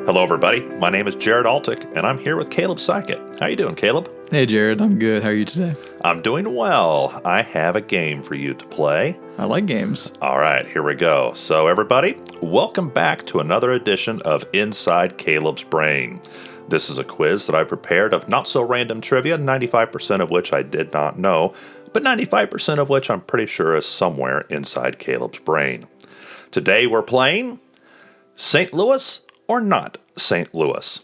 Hello, everybody. My name is Jared Altick, and I'm here with Kaleb Sackett. How you doing, Kaleb? Hey, Jared. I'm good. How are you today? I'm doing well. I have a game for you to play. I like games. All right, here we go. So, everybody, welcome back to another edition of Inside Kaleb's Brain. This is a quiz that I prepared of not-so-random trivia, 95% of which I did not know, but 95% of which I'm pretty sure is somewhere inside Kaleb's brain. Today we're playing St. Louis or not St. Louis.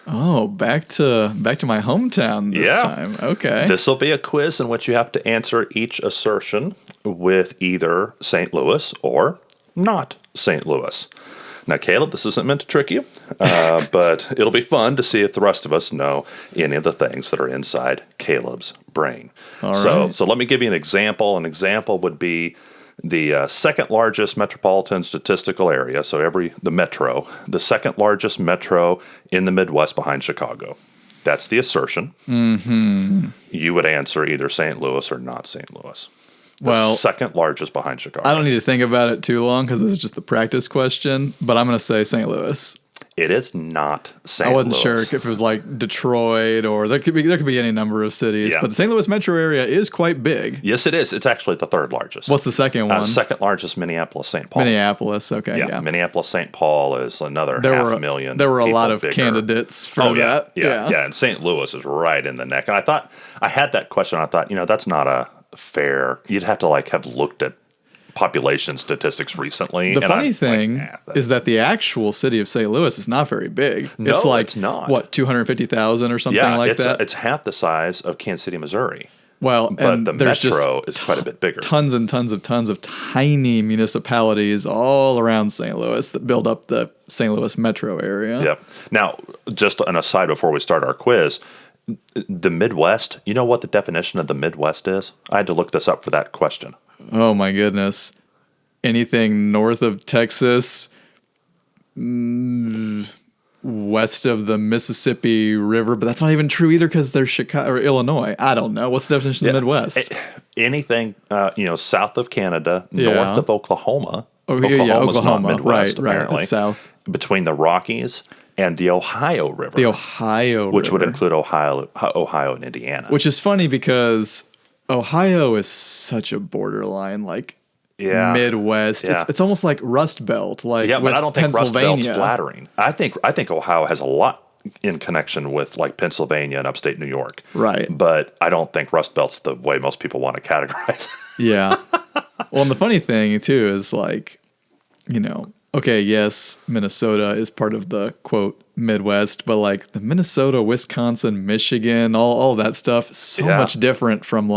Oh, back to my hometown this time. Okay. This will be a quiz in which you have to answer each assertion with either St. Louis or not St. Louis. Now, Kaleb, this isn't meant to trick you, but it'll be fun to see if the rest of us know any of the things that are inside Kaleb's brain. All right. So let me give you an example. An example would be the second largest metropolitan statistical area, the metro, the second largest metro in the Midwest behind Chicago. That's the assertion. Mm-hmm. You would answer either St. Louis or not St. Louis. Well, Second largest behind Chicago. I don't need to think about it too long because this is just the practice question, but I'm going to say St. Louis. It is not St. Louis. I wasn't sure if it was like Detroit or there could be any number of cities, but the St. Louis metro area is quite big. Yes, it is. It's actually the third largest. What's the second one? Second largest, Minneapolis-St. Paul. Minneapolis, okay, yeah. Minneapolis-St. Paul is another 500,000. There were a lot of bigger candidates for that. Yeah, and St. Louis is right in the neck. And I had that question. I thought, that's not a fair. You'd have to have looked at population statistics recently. The funny thing is that the actual city of St. Louis is not very big. No, it's not. What, 250,000 or something like that? It's half the size of Kansas City, Missouri. Well, but and the there's metro is quite a bit bigger. Tons and tons of tiny municipalities all around St. Louis that build up the St. Louis metro area. Yep. Now, just an aside before we start our quiz, the Midwest, you know what the definition of the Midwest is? I had to look this up for that question. Oh, my goodness. Anything north of Texas, west of the Mississippi River, but that's not even true either because there's Chicago or Illinois. I don't know. What's the definition of the Midwest? Anything, south of Canada, north of Oklahoma. Oklahoma's not Midwest, right, apparently. It's south. Between the Rockies and the Ohio River. Which would include Ohio and Indiana. Which is funny because Ohio is such a borderline, Midwest. Yeah. It's almost like Rust Belt, but I don't think Rust Belt's Pennsylvania. flattering. I think Ohio has a lot in connection with Pennsylvania and upstate New York. Right. But I don't think Rust Belt's the way most people want to categorize. Yeah. Well, and the funny thing too is okay, yes, Minnesota is part of the quote Midwest, but the Minnesota, Wisconsin, Michigan, all that stuff, so much different from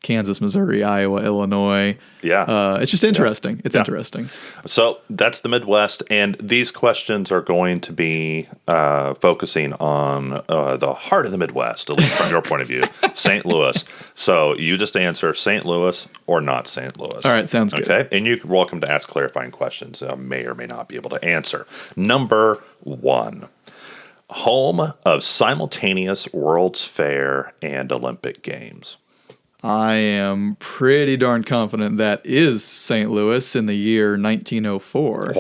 Kansas, Missouri, Iowa, Illinois. Yeah. It's just interesting. It's interesting. So that's the Midwest, and these questions are going to be focusing on the heart of the Midwest, at least from your point of view, St. Louis. So you just answer St. Louis or not St. Louis. All right, sounds good. Okay, and you're welcome to ask clarifying questions I may or may not be able to answer. Number 1, home of simultaneous World's Fair and Olympic Games. I am pretty darn confident that is St. Louis in the year 1904.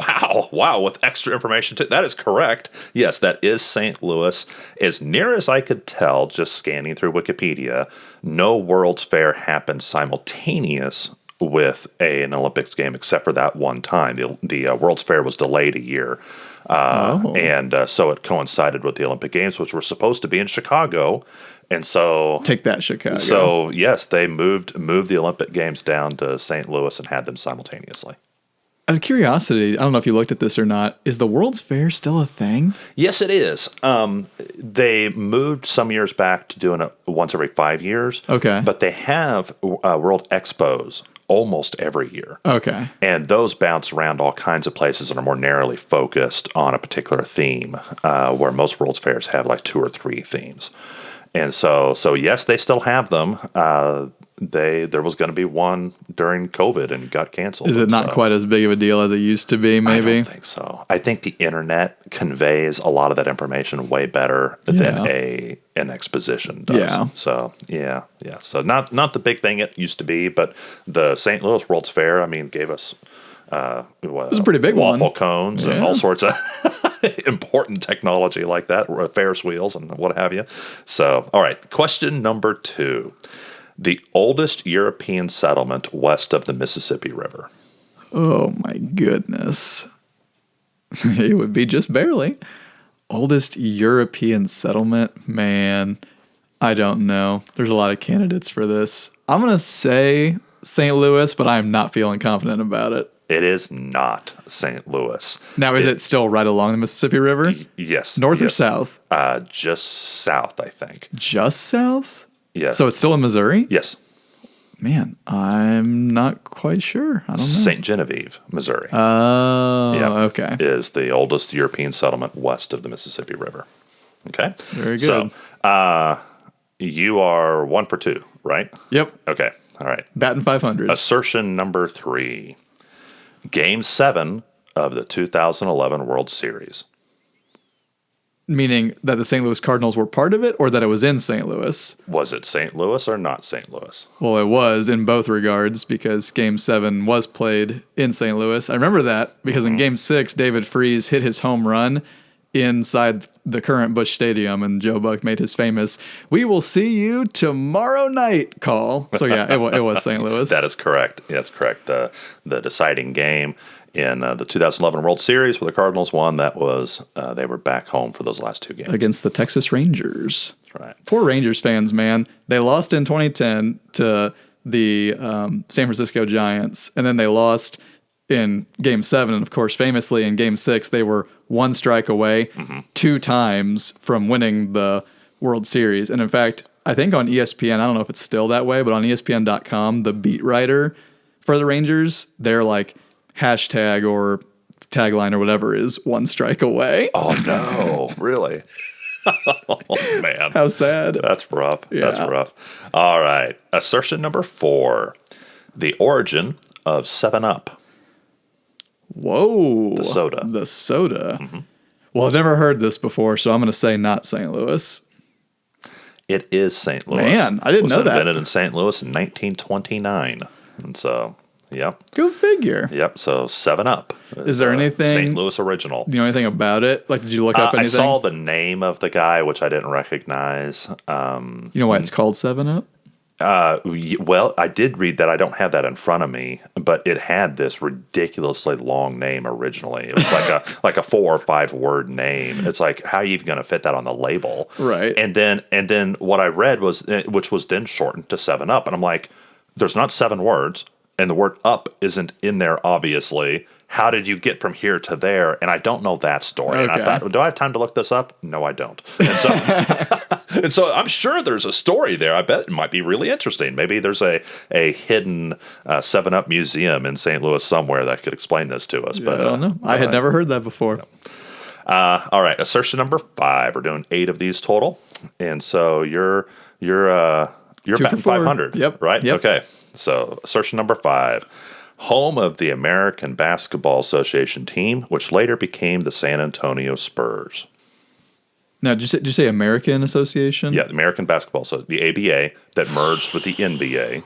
Wow, with extra information too. That is correct. Yes, that is St. Louis. As near as I could tell, just scanning through Wikipedia, no World's Fair happened simultaneous with an Olympics game except for that one time. The World's Fair was delayed a year. And so it coincided with the Olympic Games, which were supposed to be in Chicago. And so take that, Chicago. So yes, they moved the Olympic Games down to St. Louis and had them simultaneously. Out of curiosity, I don't know if you looked at this or not. Is the World's Fair still a thing? Yes, it is. They moved some years back to doing it once every 5 years. Okay, but they have World Expos almost every year. Okay. And those bounce around all kinds of places and are more narrowly focused on a particular theme, where most World's Fairs have 2 or 3 themes. And so yes, they still have them. There was going to be one during COVID and got canceled. Is it not quite as big of a deal as it used to be, maybe? I don't think so. I think the internet conveys a lot of that information way better than an exposition does. Yeah. So, yeah. So not the big thing it used to be, but the St. Louis World's Fair, gave us it was a pretty big waffle one. cones and all sorts of important technology like that, Ferris wheels and what have you. So, all right, question number 2. The oldest European settlement west of the Mississippi River. Oh my goodness. It would be just barely. Oldest European settlement? Man, I don't know. There's a lot of candidates for this. I'm going to say St. Louis, but I'm not feeling confident about it. It is not St. Louis. Now, is it still right along the Mississippi River? Yes. North or yes. south? Just south, I think. Just south? Yes. So it's still in Missouri? Yes. Man, I'm not quite sure. I don't know. St. Genevieve, Missouri. Oh, okay. Is the oldest European settlement west of the Mississippi River. Okay. Very good. So, you are 1 for 2, right? Yep. Okay. All right. Batting 500. Assertion number 3. Game 7 of the 2011 World Series. Meaning that the St. Louis Cardinals were part of it, or that it was in St. Louis? Was it St. Louis or not St. Louis? Well, it was in both regards because Game 7 was played in St. Louis. I remember that because in Game 6, David Freese hit his home run inside the current Busch Stadium, and Joe Buck made his famous "We will see you tomorrow night" call. So yeah, it was St. Louis. That is correct. Yeah, that's correct. The deciding game in the 2011 World Series where the Cardinals won, that was they were back home for those last 2 games. Against the Texas Rangers. That's right. Poor Rangers fans, man. They lost in 2010 to the San Francisco Giants, and then they lost in Game 7. And, of course, famously in Game 6, they were 1 strike away 2 times from winning the World Series. And, in fact, I think on ESPN, I don't know if it's still that way, but on ESPN.com, the beat writer for the Rangers, they're like, hashtag or tagline or whatever is 1 strike away. Oh, no. Really? Oh, man. How sad. That's rough. Yeah. That's rough. All right. Assertion number 4. The origin of 7-Up. Whoa. The soda. The soda. Well, I've never heard this before, so I'm going to say not St. Louis. It is St. Louis. Man, I didn't know that. It was invented in St. Louis in 1929. And so, yep. Go figure. Yep. So 7-Up. Is there anything? St. Louis original. Do you know anything about it? Like, did you look up I anything? saw the name of the guy, which I didn't recognize. You know why it's called 7-Up? Well, I did read that. I don't have that in front of me, but it had this ridiculously long name originally. It was like a 4 or 5 word name. It's like, how are you even going to fit that on the label? Right. And then what I read was, which was then shortened to 7-Up, and I'm like, there's not 7 words, and the word up isn't in there, obviously. How did you get from here to there? And I don't know that story. Okay. And I thought, do I have time to look this up? No, I don't. And so, and so I'm sure there's a story there. I bet it might be really interesting. Maybe there's a hidden 7-Up museum in St. Louis somewhere that could explain this to us. Yeah, But I don't know. I had never heard that before. All right, assertion number 5. We're doing 8 of these total, and so you're batting 500. Yep. Right. Yep. Okay. So assertion number 5. Home of the American Basketball Association team, which later became the San Antonio Spurs. Now, did you say American Association? Yeah, the American Basketball, so the ABA that merged with the NBA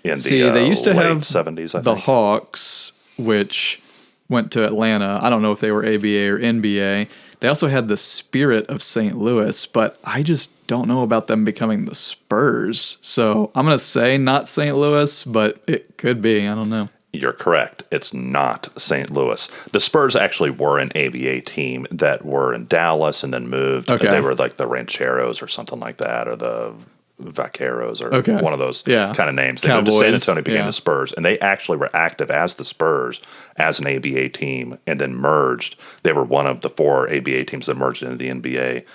in They used to late have 70s, I the think. Hawks, which went to Atlanta. I don't know if they were ABA or NBA. They also had the Spirit of St. Louis, but I just don't know about them becoming the Spurs. So I'm going to say not St. Louis, but it could be. I don't know. You're correct. It's not St. Louis. The Spurs actually were an ABA team that were in Dallas and then moved. Okay. They were like the Rancheros or something like that, or the Vaqueros or one of those kind of names. They moved to San Antonio, became the Spurs, and they actually were active as the Spurs as an ABA team and then merged. They were one of the 4 ABA teams that merged into the NBA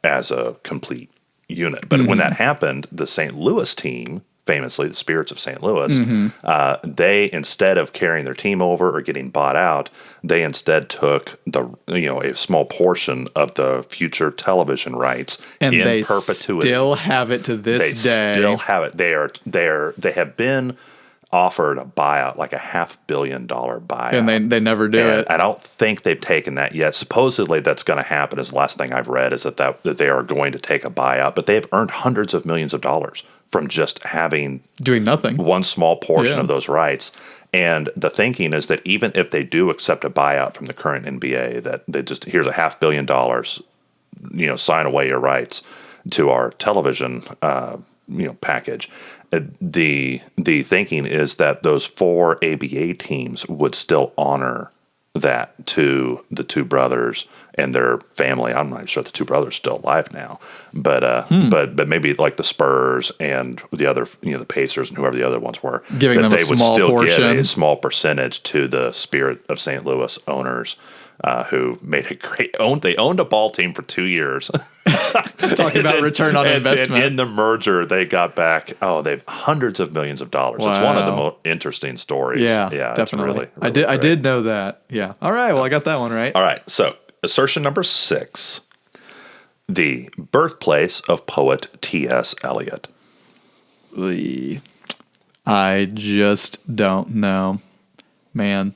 as a complete unit. But when that happened, the St. Louis team, famously the Spirits of St. Louis, they, instead of carrying their team over or getting bought out, they instead took a small portion of the future television rights and in they perpetuity. Still have it to this day. They still have it. They have been offered a buyout, like a $500 million buyout. And they never do it. I don't think they've taken that yet. Supposedly that's going to happen. Is the last thing I've read is that they are going to take a buyout, but they have earned hundreds of millions of dollars from just having Doing nothing. one small portion Yeah. of those rights. And the thinking is that even if they do accept a buyout from the current NBA, that they just, here's $500 million, sign away your rights to our television, package. The thinking is that those 4 ABA teams would still honor that to the two brothers and their family. I'm not sure the two brothers are still alive now, but maybe like the Spurs and the other, the Pacers and whoever the other ones were, Giving them a small portion. give a small percentage to the Spirit of St. Louis owners, who made a great they owned a ball team for 2 years. Talking about return on investment. And in the merger, they got back, they've hundreds of millions of dollars. Wow. It's one of the most interesting stories. Yeah, It's definitely. really I did know that. Yeah. All right. Well, I got that one right. All right. So assertion number 6, the birthplace of poet T.S. Eliot. I just don't know, man.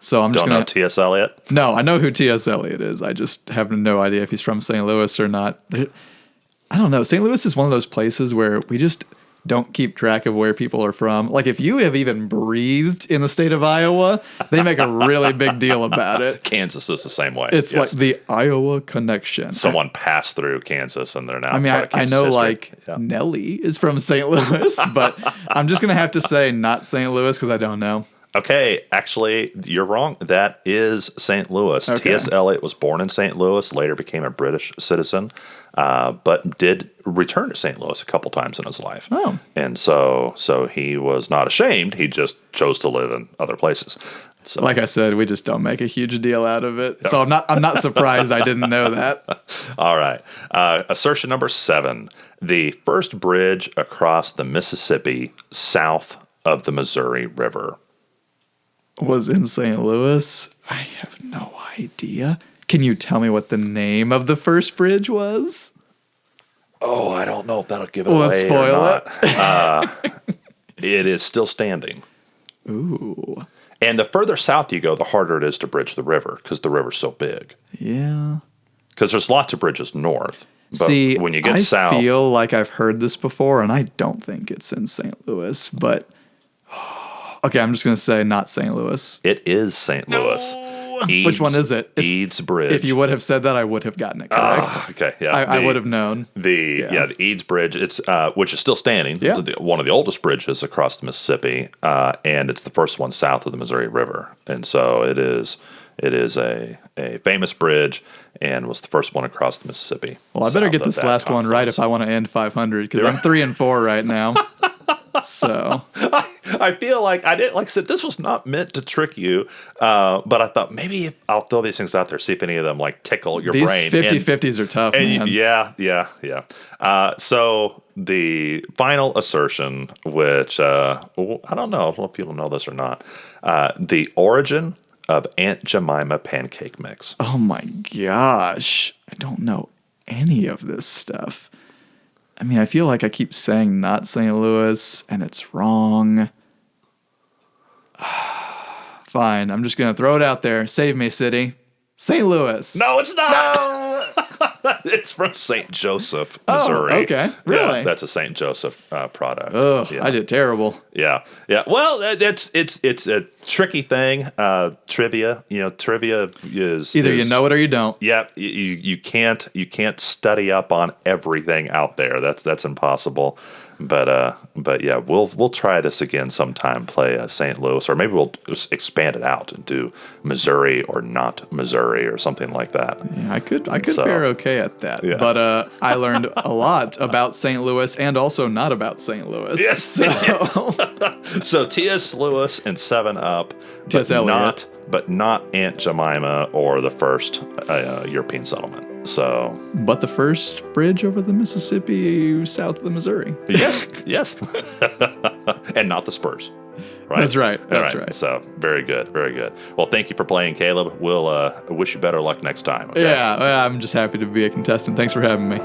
So I'm just Don't know T.S. Eliot? No, I know who T.S. Eliot is. I just have no idea if he's from St. Louis or not. I don't know. St. Louis is one of those places where we just don't keep track of where people are from. Like, if you have even breathed in the state of Iowa, they make a really big deal about it. Kansas is the same way. It's like the Iowa connection. Someone passed through Kansas and they're now. I mean, I know history. Nelly is from St. Louis, but I'm just going to have to say not St. Louis because I don't know. Okay, actually, you're wrong. That is St. Louis. Okay. T.S. Eliot was born in St. Louis, later became a British citizen, but did return to St. Louis a couple times in his life. Oh. And so he was not ashamed. He just chose to live in other places. So, like I said, we just don't make a huge deal out of it. So I'm not surprised I didn't know that. All right. Assertion number 7. The first bridge across the Mississippi south of the Missouri River. Was in St. Louis? I have no idea. Can you tell me what the name of the first bridge was? Oh, I don't know if that'll give it Well, away let's spoil or not. It is still standing. Ooh. And the further south you go, the harder it is to bridge the river because the river's so big. Yeah. Because there's lots of bridges north. But See, when you get I south, feel like I've heard this before, and I don't think it's in St. Louis, but okay, I'm just going to say not St. Louis. it is St. Louis. Which one is it? It's, Eads Bridge. If you would have said that, I would have gotten it correct. Okay, yeah. I would have known. The Eads Bridge, it's which is still standing. Yeah. It's one of the oldest bridges across the Mississippi, and it's the first one south of the Missouri River. And so it is a famous bridge and was the first one across the Mississippi. Well, I better get this last one right if I want to end 500 because I'm 3-4 right now. So I feel like I didn't, like I said, this was not meant to trick you, but I thought maybe I'll throw these things out there, see if any of them like tickle your brain. These 50-50s are tough, man. Yeah. So the final assertion, which I don't know if people know this or not, the origin of Aunt Jemima pancake mix. Oh my gosh. I don't know any of this stuff. I mean, I feel like I keep saying not St. Louis, and it's wrong. Fine, I'm just going to throw it out there. Save me, city. St. Louis. No, it's not. No. It's from St. Joseph, Missouri. Oh, okay. Really? Yeah, that's a St. Joseph product. Oh, yeah. I did terrible. Yeah. Well, it's a tricky thing. Trivia. Trivia is Either you know it or you don't. Yeah. You can't study up on everything out there. That's impossible. But yeah, we'll try this again sometime. Play St. Louis, or maybe we'll just expand it out and do Missouri or not Missouri or something like that. Yeah, I could fare okay at that. Yeah. But I learned a lot about St. Louis and also not about St. Louis. Yes. So, So T.S. Lewis and 7-Up, T.S. Eliot. but not Aunt Jemima or the first European settlement. So, but the first bridge over the Mississippi south of the Missouri. yes, and not the Spurs. Right? That's right. That's right. So very good. Well, thank you for playing, Caleb. We'll wish you better luck next time. Okay? Yeah, I'm just happy to be a contestant. Thanks for having me.